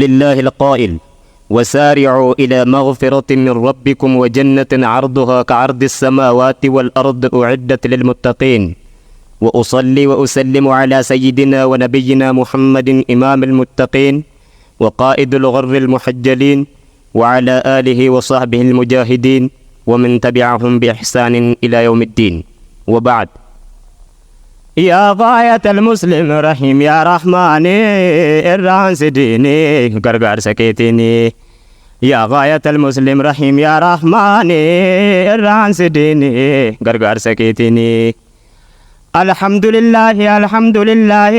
لله القائل وسارعوا إلى مغفرة من ربكم وجنة عرضها كعرض السماوات والأرض أعدت للمتقين. وأصلي وأسلم على سيدنا ونبينا محمد إمام المتقين وقائد الغر المحجلين وعلى آله وصحبه المجاهدين ومن تبعهم بإحسان إلى يوم الدين. وبعد. يا غاية المسلم رحيم يا رحمن الرانس ديني غرغر سكيتني. يا غاية المسلم رحيم يا رحمن الرانس ديني غرغر سكيتني. الحمد لله الحمد لله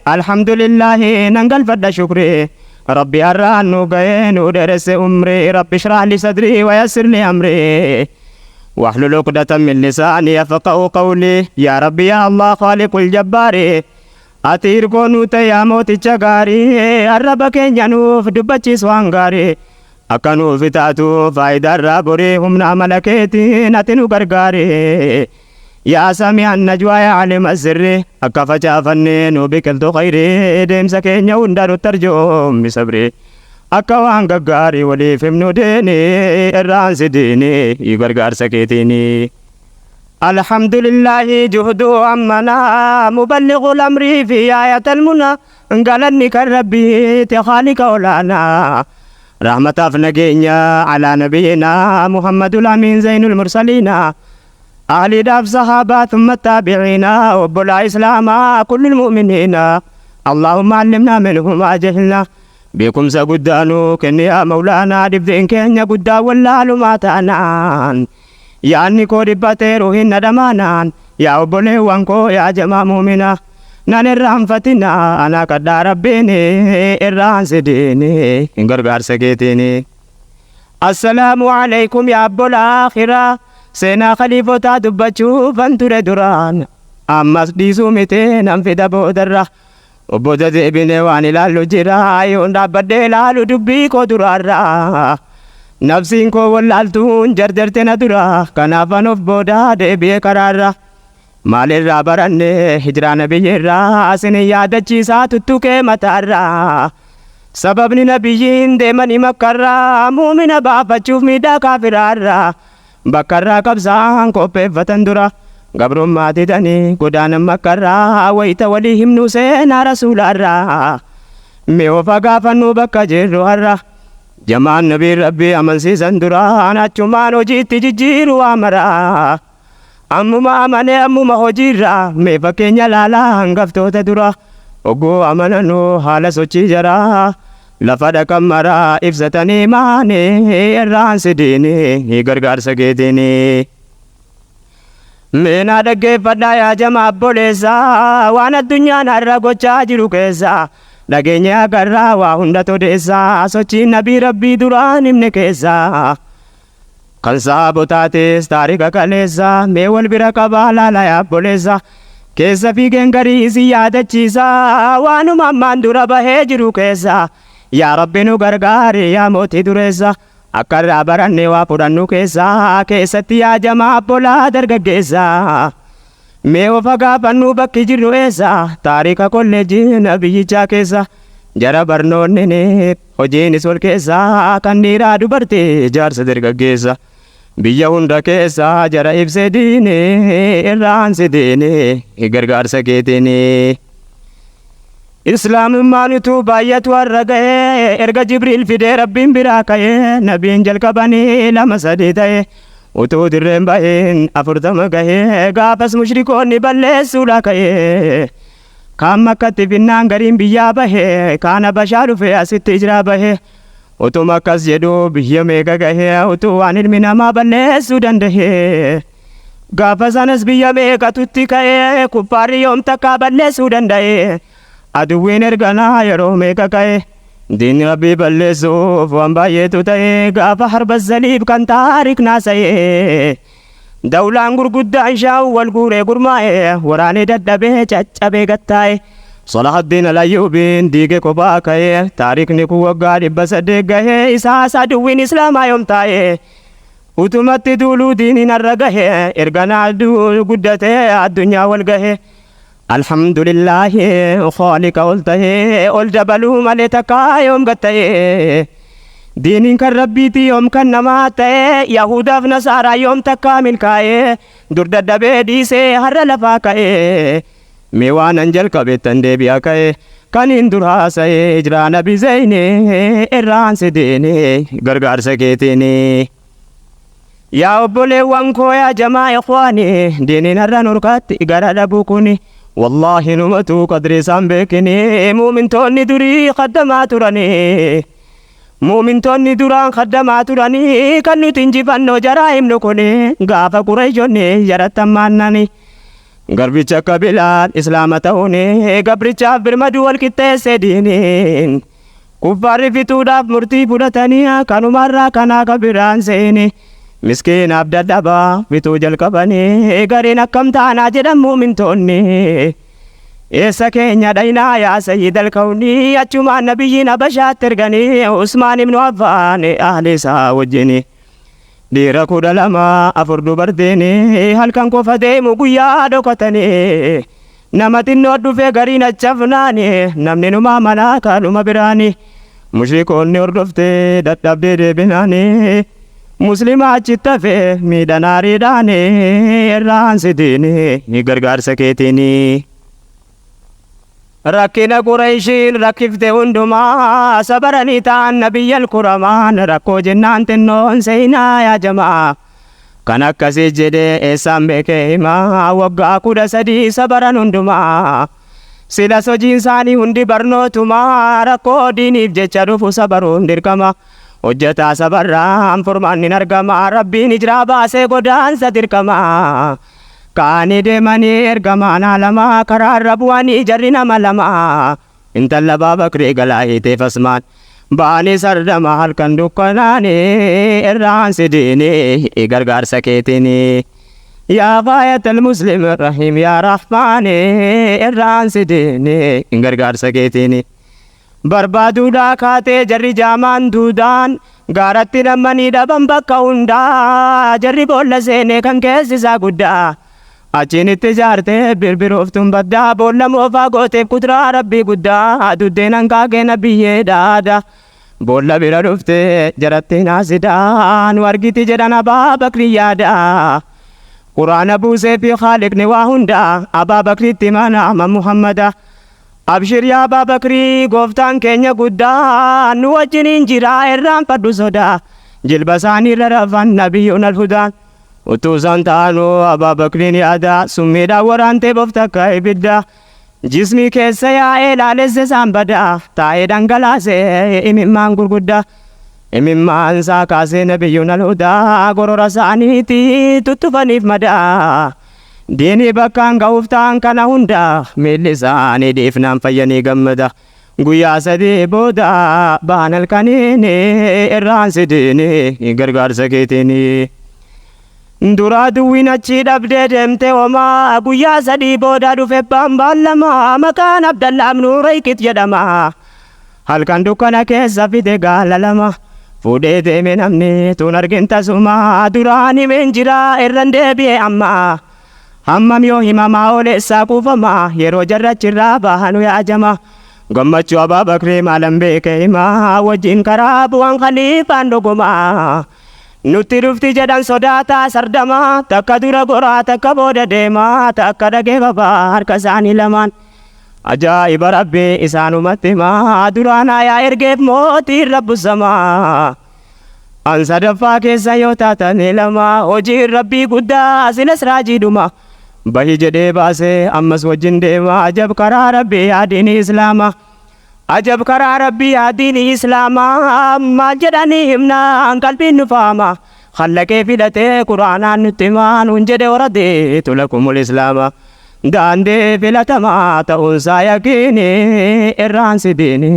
الحمد لله ننقل فد شكري ربي أرانو قين ودرس أمري ربي اشرح لي صدري ويسر لي أمري واحلل عقدة من لساني يفقهوا قولي. يا ربي يا الله خالق الجبار أتير كونو يا موتي تشغاري الرب كينيا نوف دبتشي سوانغاري أكنو فتاتو فايدة الرابوري هم ملكيتي نتنو غرغاري. يا سامع النجوى يا علم السر أكفجا فنين وبكلتو خيري ديم سكينيا وندارو ترجم بصبري أكوان غغاري ولي فمنو ديني الرانس ديني يغرغر سكيتيني. الحمد لله جهدو أمنا مبلغ الأمر في آية المنى قالني كالربي تخالق ولانا رحمة فنقينا على نبينا محمد الأمين زين المرسلين أهل داف صحابة ثم التابعين وبلا إسلام كل المؤمنين. اللهم علمنا منهم ما جهلنا بكم سقدانو كن يا مولانا دفدين كن قدا ولا ما تانان يعني كوري باتيرو هن دمانان يا أبولي وانكو يا جماعة مؤمنة نان الرحم فتنا أنا كدا ربيني الرحم سديني انقرقار سكيتيني. السلام عليكم يا أبو الآخرة سينا خليفة دبتشو فانتور دران أما ديسو ميتين أنفد بودرة وبودا ديبيني واني لالو جراي ونرابد لالو دبي كو درارا نفسين كو والالتون جردرتنا درا كنافن of بودا ديبي كرارا مال الرابرن هجران بيرا سيني يادتشي ساتو كي متارا سببني نبيين ديماني مكرا مؤمن بابا تشوف ميدا كافرارا بكرا كبسان كوبي فتندرا قبرهم ما تدني قدانا مكرا ويتا وليهم نسينا رسول الله ميوفا قافنو بكا جيرو هرا جمان نبي ربي أمن سيسان درا أنا چمانو جيتي جيرو آمرا أمو ما أمني أمو ما هو جيرا ميفا كينيا لالا هنگفتو تدرا وقو أمنانو حالا سوچي جرا لفدا كمرا إفزتني ماني الرانس ديني غرغر سكيتيني. مينا دقي فدا يا جماعة بوليسا وانا الدنيا نارا قوچا جيرو كيسا دقيني أقرا وهندا توديسا سوچي نبي ربي دران امن كيسا خلصا بوتاتيس تاريكا كاليسا ميول بركا بالا لا يا بوليسا كيسا في گنگري زيادة چيسا وانو مامان درا بهي جيرو كيسا. يا ربي نو غرغاري يا موتي دريسا أكرا براني وابرانو كيسا كيستي يا جماعة بولا درگگيسا ميو فقا بانو بكي جيرو إيسا تاريكا كل جين بيجي جا كيسا جرا برنو نيني هجيني سول كيسا كنيرا دوبرتي جارس درگگيسا بيا هندا كيسا جرا إبسي ديني إرانس ديني غرغار سكيتيني. إسلام مانتو بايت ورقه إرقا جبريل في دي ربين براكه نبين جل كباني لما سديته وتو درين باين أفرتم قه غافس مشركون نبالي لكه كام مكتي في النانغرين بيا به كان بشار في أسيت تجرى به وتو مكس يدو بيا ميغا قه وتو وانر منا ما بالي سودان ده غافس أنس بيا ميغا تتي كه كفاري يوم تكا بالي سودان ده aduwin ergana yeroo meeqa ka'e diinni rabbii balleessuuf waan baay'eetu ta'e gaafa harba zaliib kan taarik naasa'e dawlaan gurguddaan shaa'u wal guuree gurmaa'e waraanee dadhabee caccabee gattaa'e Salahaddin Alayyubiin diige kophaa ka'e taarikni kun waggaa 800 gahee isaas aduwin islaamaa yoom taa'e utumatti duuluu diiniin har'a gahee erganaa guddatee addunyaa wal gahee alhamdulillahi khaliqa ol ta'ee ol dabaluu malee takkaa yoom gatta'ee diiniin kan rabbiiti yoom kan namaa ta'ee yahudaaf nasaaraa yoom takkaa milkaa'ee dur daddabee dhiisee har'a lafaa ka'ee mee waanan jalqabeettan deebi'a ka'ee kan hin dur haasa'ee jira nabi Zaynee irraan si deene gargaarsa keetiini. Yaa obboleewwan koo yaa jamaa ikhwaani diiniin har'a nurkaatti gara dhabuu kuni wallaahi numatu qadri isaan beekini muumintoonni durii qaddamaa turani muumintoonni duraan qaddamaa turani kan nuti injifannoo jaraa himnu kuni gaafa Qurayshonni jarattan maannani garbicha akka Bilaal islaama ta'uuni gabrichaaf birmaduu wal qixxeesse diiniin kuffaarri fixuudhaaf murtii fudhatanii kanumarraa kanaa ka biraan seeni miskiinaaf dadhabaa fituu jalqabanii gariin akkam taanaa jedhan muumintoonni eessa keenya dhaynaa yaa sayyidal kawni achumaan nabiyyiin habashaatti erganii Usmaan ibnu Affaan ahli isaa wajjini dhiira 12 afur dubarteeni halkan qofa deemu guyyaa dhokatanii nama xinnoo dhufee gariin achafnaani namni numaa manaa kanuma biraani mushrikoonni hordoftee dadhabdee deebinaani muslima achitti hafee miidhanaariidhaani irraan si diini gargaarsa keetiini. Rakkina Qurayshiin rakkifte hundumaa sabaranii ta'an nabiyyal kuramaan rakkoo jennaan xinnoon seenaa yaa jamaa kan akkasii jedhee eessaan beekee himaa waggaa 13 sabaran hundumaa silas hojiin isaanii hundi barnootumaa rakkoo diiniif jecha dhufu sabaruun dirqama hojjetaa sabarraan furmaan hin argama rabbiin hijiraa baasee godaansa dirqama. Kaani deemanii ergamaanaa lama karaarra bu'anii jarri nama lama intala Abaabakrii galaa hiiteef Usmaan ba'anii sardama halkan dukkanaanii irraan si diini gargaarsa keetiini. Yaa faayatal muslim rahiim yaa rahmaani irraan si diini gargaarsa keetiini. Barbaaduudhaa kaatee jarri jaamaan duudaan gaaratti nammanii dhaban bakka hundaa jarri boolla seenee kan keessisaa guddaa. Achiin itti jaartee birbirooftuun baddaa boolla moofaa gooteef kuduraa rabbii guddaa duddeen hanqaaqee nabiyyee dhaada boolla bira dhuftee jaratti naasidaan wargiti jedhan Abaabakrii yaada quraana buusee fi Haaliqni waa hundaa Abaabakriitti mana Muhammada abshir yaa Abaabakrii gooftaan keenya guddaa nu wajjiniin jira irraanfadhu sodaa jilba isaaniirra rafan nabiyyuun alhudaan utuu isaan ta'anuu Abaabakriin yaada summiidhaan waraantee bofta akka ibidda jismii keessa yaa'ee laalesse isaan badaa taa'ee dhangalaasee imimmaan gurguddaa imimmaan isaa kaasee nabiyyuun alhudaa gorora isaaniitti tuttufaniif madaa diinii bakkaan ga'uuf ta'an kana hundaa miilli isaanii dhiifnaan fayyanii gammada guyyaa 3 booda ba'an halkaniin irraan si diini gargaarsa keetiini. Duraa duwwiin achi dhabdee deemte homaa guyyaa 3 booda dhufe baallama maqaan Abdallaa ibnu Raykit jedhama halkan dukkana keessa fide gaala lama fuudhee deeme namni tun argin tasuma duraan himeen jira irran deebi'e amma hammam yoo himamaa oleessaa kuufama yeroo jarrachirraa bahanu yaajama gammachuu Abaabakrii maalan beeke himaa wajjin karaa bu'an khaliifaan dogomaa. Nuti dhufti jedhan sodaataa sardama takka dura goraa takka booda deemaa takka dhagee babaa harka isaanii lamaan ajaa'iba rabbii isaanumatti himaa duraan yaa ergeef mootiin rabbusamaa an sadaffaa keessa yoo taatanii lama hojiin rabbii guddaa silas raajiidhuma bahi jedhee baasee ammas wajjin deema ajab karaa rabbii yaadiini islaama. Ajab karaa rabbii yaadiini islaamaa maal jedhanii himnaan qalbiin nu faama khallaqee filatee quraanaan nutti himaan hun jedhe waradee tulakumul islaama daandee filatamaa ta'uunsaa yaqiini irraan si diini.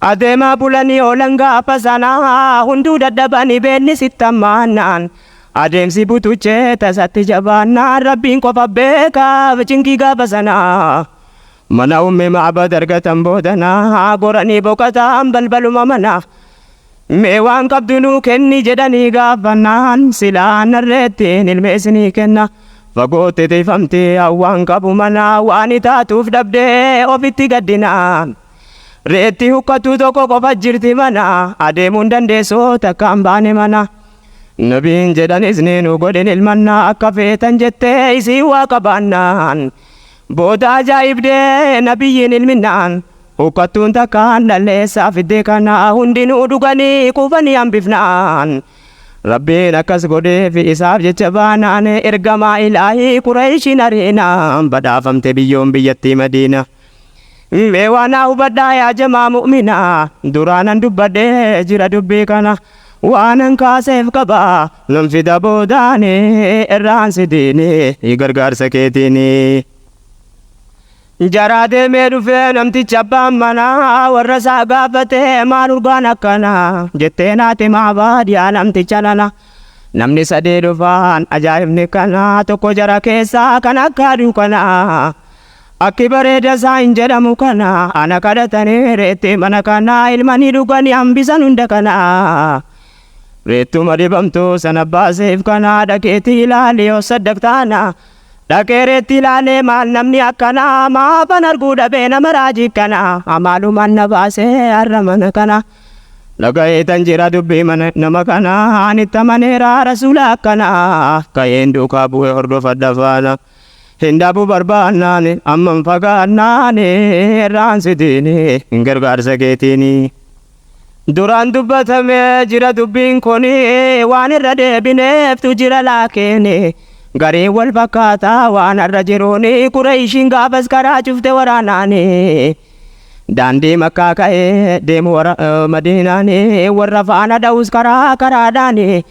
Adeemaa bulanii oolan gaafa sanaa hunduu dadhabanii beenni sittammaannaan adeemsi butuchee tasatti jabaannaan rabbiin qofa beekaaf cinkii gaafa sanaa. Mana umme Ma'bad argatan boodanaa goranii boqotaan balbaluma mana mee waan qabdu nuu kenni jedhanii gaafannaan silaa narreettiin ilmeessinii kenna fagootti teeffamtee hawwaan qabu mana waan taatuuf dhabdee ofitti gaddinaa. Reetti hukkatu tokko qofa jirti mana adeemuun dandeessoo takkaan baane mana. Nabiin jedhanis ni nu godhin ilmannaa akka feetan jettee isii waa qabaannaan. Booda ajaa'ibdee nabiyyiin ilminnaan hukkattuun takkaan dhalleessaa fiddee kana hundinuu dhuganii quufanii hambifnaan. Rabbiin akkas godhee fi isaaf jecha baanaan ergamaa ilaahii Qureeshiin areenaan badhaafamte biyyoon biyyattii Madiina. Mee waan hubadhaa yaa jamaa mu'minaa duraanan dubbadhee jira dubbii kana waanan kaaseef qaba nan fida boodaane irraan sidiine gargaarsa keetiini. Jaraa deemee dhufee namticha abbaan manaa warra isaa gaafatee maal urgaan akkana jettee naati maabaadiyaa namticha lana. Namni sadee dhufaan ajaa'ibni kana tokko jara keessaa kan akka aduu kana. Akki bareeda isaa hin jedhamu kana ana kadhatanii reetti mana kana ilmanii dhuganii hambisan hunda kana. Reettuma dhibamtuu sana baaseef kana dhageetti ilaali yoo saddaqtaana. Dhaqee reetti ilaalee maal namni akkana maafan arguu dhabee nama raajii kana amaalumaan na baasee har'a mana kana. Dhaga'ee tan jira dubbii nama kana anitti amaneera rasuula akkana. Ka'een duukaa bu'ee hordofadha faana. Hindaabu barbaannaan amman fagaannaan irraan sidiini gargaarsa keetiini. Duraan dubbatamee jira dubbiin kuni waan irra deebineeftu jira laakeeni. Gareen wal fakkaataa waan irra jiruuni Qureeshiin gaafas karaa cufte waraanaani. Daandii makkaa ka'ee deemu Madiinaani warra faana dha'us karaadhaani.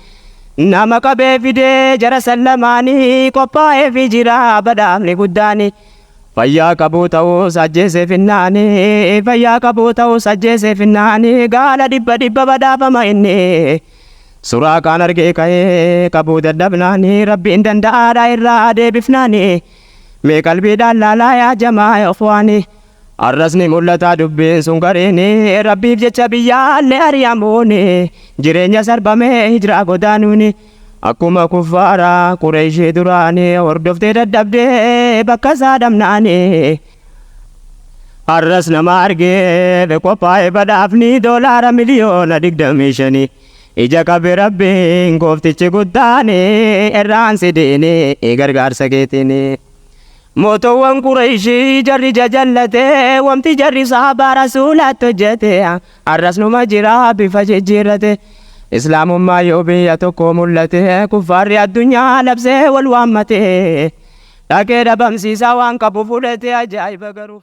Nama qabee fidee jara sallamaanii qophaa'ee fi jira badhaafni guddaani. Fayyaa qabuu ta'uu sajjeesee finnaani. Fayyaa qabuu ta'uu sajjeesee finnaani. Gaala dhibba badhaafama inni. Suuraa kaan argee ka'ee qabuu dadhabnaani. Rabbiin danda'aadha irraa deebifnaani. Mee qalbiidhaan laalaa yaa jamaa ikhwaani. Arrasni mul'ataa dubbiin sun gareeni rabbiif jecha biyyaallee ari'amuuni jireenya sarbamee hijiraa godaanuuni akkuma kuffaaraa Qureeshii duraanii hordoftee dadhabdee bakka isaa dhabnaani. Arras nama argee qophaa'ee badhaafni doolaara miliyoona 25 ija qabe rabbiin gooftichi guddaani irraan sidiini gargaarsa keetiini. Mootoowwan Qureeshii jarri jajallate wamti jarri sahabaa rasuulaatti hojjete arras numa jira bifa jijjiirrate. Islaamummaa yoo biyya tokko mul'ate kuffaarri addunyaa labsee wal waammate. Dhaqee dhabamsiisaa waan qabu fudhate ajaa'iba garuu.